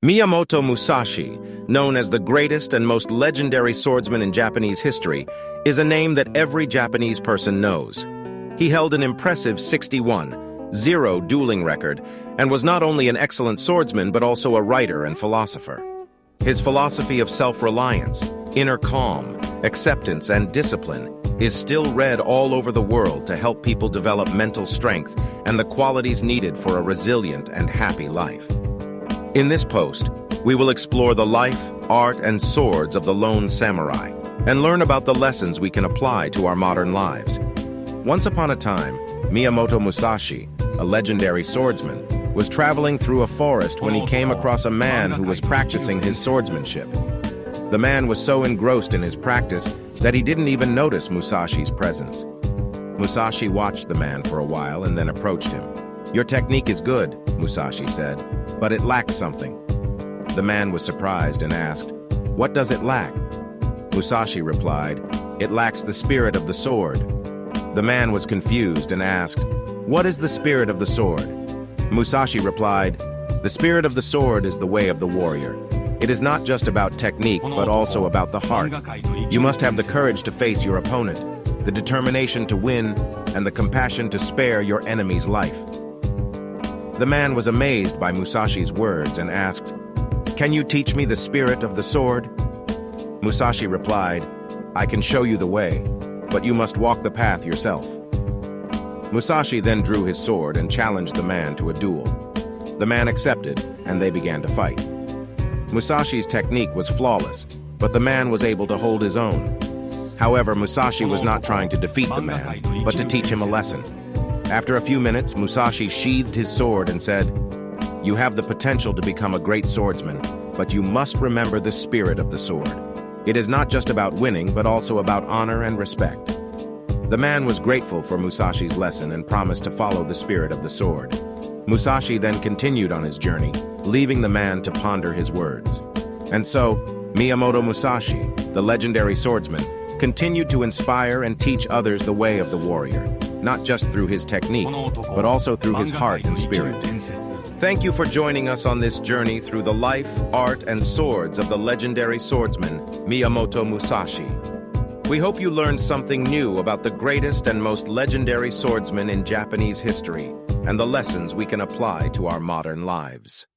Miyamoto Musashi, known as the greatest and most legendary swordsman in Japanese history, is a name that every Japanese person knows. He held an impressive 61-0 dueling record and was not only an excellent swordsman but also a writer and philosopher. His philosophy of self-reliance, inner calm, acceptance, and discipline is still read all over the world to help people develop mental strength and the qualities needed for a resilient and happy life. In this post, we will explore the life, art, and swords of the lone samurai and learn about the lessons we can apply to our modern lives. Once upon a time, Miyamoto Musashi, a legendary swordsman, was traveling through a forest when he came across a man who was practicing his swordsmanship. The man was so engrossed in his practice that he didn't even notice Musashi's presence. Musashi watched the man for a while and then approached him. "Your technique is good," Musashi said, "but it lacks something." The man was surprised and asked, "What does it lack?" Musashi replied, "It lacks the spirit of the sword." The man was confused and asked, "What is the spirit of the sword?" Musashi replied, "The spirit of the sword is the way of the warrior. It is not just about technique, but also about the heart. You must have the courage to face your opponent, the determination to win, and the compassion to spare your enemy's life." The man was amazed by Musashi's words and asked, "Can you teach me the spirit of the sword?" Musashi replied, "I can show you the way, but you must walk the path yourself." Musashi then drew his sword and challenged the man to a duel. The man accepted, and they began to fight. Musashi's technique was flawless, but the man was able to hold his own. However, Musashi was not trying to defeat the man, but to teach him a lesson. After a few minutes, Musashi sheathed his sword and said, "You have the potential to become a great swordsman, but you must remember the spirit of the sword. It is not just about winning, but also about honor and respect." The man was grateful for Musashi's lesson and promised to follow the spirit of the sword. Musashi then continued on his journey, leaving the man to ponder his words. And so, Miyamoto Musashi, the legendary swordsman, continued to inspire and teach others the way of the warrior, not just through his technique, but also through his heart and spirit. Thank you for joining us on this journey through the life, art, and swords of the legendary swordsman, Miyamoto Musashi. We hope you learned something new about the greatest and most legendary swordsman in Japanese history and the lessons we can apply to our modern lives.